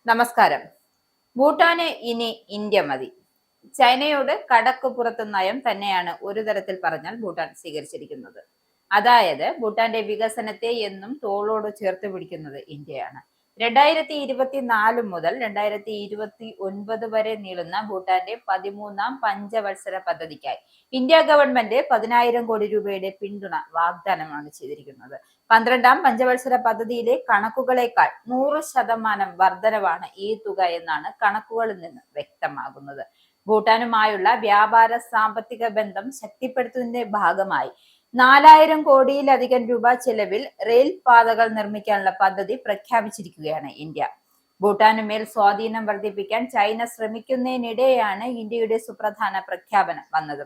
നമസ്കാരം. ഭൂട്ടാന് ഇനി ഇന്ത്യ മതി. ചൈനയോട് കടക്കുപുറത്ത് നയം തന്നെയാണ് ഒരു തരത്തിൽ പറഞ്ഞാൽ ഭൂട്ടാൻ സ്വീകരിച്ചിരിക്കുന്നത്. അതായത് ഭൂട്ടാന്റെ വികസനത്തെ എന്നും തോളോട് ചേർത്ത് പിടിക്കുന്നത് ഇന്ത്യയാണ്. 2024 മുതൽ 2029 വരെ നീളുന്ന ഭൂട്ടാന്റെ 13ാം പഞ്ചവത്സര പദ്ധതിക്കായി ഇന്ത്യ ഗവൺമെന്റ് 10,000 കോടി രൂപയുടെ പിന്തുണ വാഗ്ദാനമാണ് ചെയ്തിരിക്കുന്നത്. 12ാം പഞ്ചവത്സര പദ്ധതിയിലെ കണക്കുകളേക്കാൾ 100% വർധനവാണ് ഈ തുക എന്നാണ് കണക്കുകളിൽ നിന്ന് വ്യക്തമാകുന്നത്. ഭൂട്ടാനുമായുള്ള വ്യാപാര സാമ്പത്തിക ബന്ധം ശക്തിപ്പെടുത്തുന്നതിന്റെ ഭാഗമായി 4,000 കോടിയിലധികം രൂപ ചെലവിൽ റെയിൽ പാതകൾ നിർമ്മിക്കാനുള്ള പദ്ധതി പ്രഖ്യാപിച്ചിരിക്കുകയാണ് ഇന്ത്യ. ഭൂട്ടാനുമേൽ സ്വാധീനം വർദ്ധിപ്പിക്കാൻ ചൈന ശ്രമിക്കുന്നതിനിടെയാണ് ഇന്ത്യയുടെ സുപ്രധാന പ്രഖ്യാപനം വന്നത്.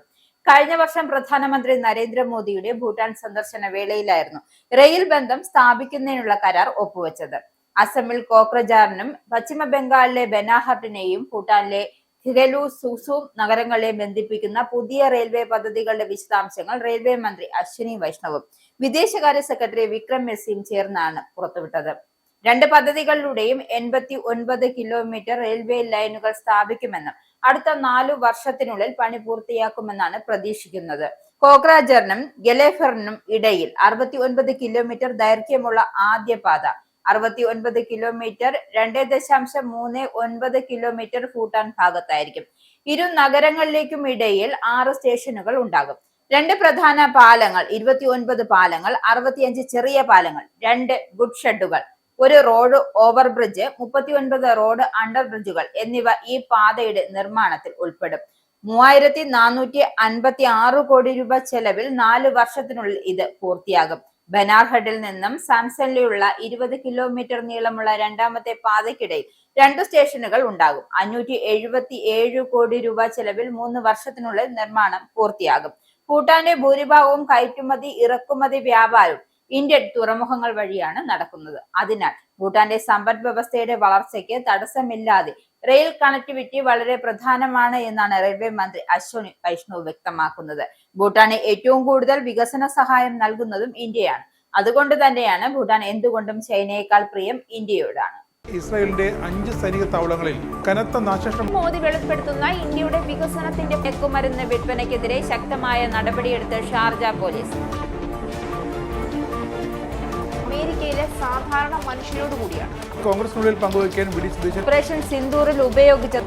കഴിഞ്ഞ വർഷം പ്രധാനമന്ത്രി നരേന്ദ്രമോദിയുടെ ഭൂട്ടാൻ സന്ദർശന വേളയിലായിരുന്നു റെയിൽ ബന്ധം സ്ഥാപിക്കുന്നതിനുള്ള കരാർ ഒപ്പുവെച്ചത്. അസമിൽ കോക്രജാറിനും പശ്ചിമ ബംഗാളിലെ ബനാഹട്ടിനെയും ഭൂട്ടാനിലെ ഖിഗലു സുസൂം നഗരങ്ങളെ ബന്ധിപ്പിക്കുന്ന പുതിയ റെയിൽവേ പദ്ധതികളുടെ വിശദാംശങ്ങൾ റെയിൽവേ മന്ത്രി അശ്വിനി വൈഷ്ണവും വിദേശകാര്യ സെക്രട്ടറി വിക്രം മിസിയും ചേർന്നാണ് പുറത്തുവിട്ടത്. രണ്ട് പദ്ധതികളിലൂടെയും 89 കിലോമീറ്റർ റെയിൽവേ ലൈനുകൾ സ്ഥാപിക്കുമെന്നും അടുത്ത 4 വർഷത്തിനുള്ളിൽ പണി പൂർത്തിയാക്കുമെന്നാണ് പ്രതീക്ഷിക്കുന്നത്. കോക്രാജറിനും ഗലേഫറിനും ഇടയിൽ 69 കിലോമീറ്റർ ദൈർഘ്യമുള്ള ആദ്യ പാത 69 കിലോമീറ്റർ 2.39 കിലോമീറ്റർ ഭൂട്ടാൻ ഭാഗത്തായിരിക്കും. ഇരു നഗരങ്ങളിലേക്കും ഇടയിൽ 6 സ്റ്റേഷനുകൾ ഉണ്ടാകും. 2 പ്രധാന പാലങ്ങൾ, 29 പാലങ്ങൾ, 65 ചെറിയ പാലങ്ങൾ, 2 ഗുഡ് ഷെഡുകൾ, 1 റോഡ് ഓവർബ്രിഡ്ജ്, 39 റോഡ് അണ്ടർ ബ്രിഡ്ജുകൾ എന്നിവ ഈ പാതയുടെ നിർമ്മാണത്തിൽ ഉൾപ്പെടും. 3,456 കോടി രൂപ ചെലവിൽ 4 വർഷത്തിനുള്ളിൽ ഇത് പൂർത്തിയാകും. ബനാർഹഡിൽ നിന്നും സാംസണിലുള്ള 20 കിലോമീറ്റർ നീളമുള്ള രണ്ടാമത്തെ പാതയ്ക്കിടയിൽ 2 സ്റ്റേഷനുകൾ ഉണ്ടാകും. 577 കോടി രൂപ ചെലവിൽ 3 വർഷത്തിനുള്ളിൽ നിർമ്മാണം പൂർത്തിയാകും. ഭൂട്ടാന്റെ ഭൂരിഭാഗവും കയറ്റുമതി ഇറക്കുമതി വ്യാപാരവും ഇന്ത്യൻ തുറമുഖങ്ങൾ വഴിയാണ് നടക്കുന്നത്. അതിനാൽ ഭൂട്ടാന്റെ സമ്പദ് വ്യവസ്ഥയുടെ വളർച്ചയ്ക്ക് തടസ്സമില്ലാതെ റെയിൽ കണക്ടിവിറ്റി വളരെ പ്രധാനമാണ് എന്നാണ് റെയിൽവേ മന്ത്രി അശ്വിനി വൈഷ്ണവ് വ്യക്തമാക്കുന്നത്. ഭൂട്ടാന് ഏറ്റവും കൂടുതൽ വികസന സഹായം നൽകുന്നതും ഇന്ത്യയാണ്. അതുകൊണ്ട് തന്നെയാണ് ഭൂട്ടാൻ എന്തുകൊണ്ടും ചൈനയേക്കാൾ പ്രിയം ഇന്ത്യയോടാണ്. ഇസ്രായേലിന്റെ 5 സൈനിക താവളങ്ങളിൽ കനത്ത നാശനഷ്ടം. മോദി വെളിപ്പെടുത്തുന്ന ഇന്ത്യയുടെ വികസനത്തിന്റെ മയക്കുമരുന്ന് വിൽപ്പനയ്ക്കെതിരെ ശക്തമായ നടപടിയെടുത്ത് ഷാർജ പോലീസ്. അമേരിക്കയിലെ സാധാരണ മനുഷ്യരോട് കൂടിയാണ് കോൺഗ്രസിനുള്ളിൽ പങ്കുവയ്ക്കാൻ ഓപ്പറേഷൻ സിന്ദൂറിൽ ഉപയോഗിച്ച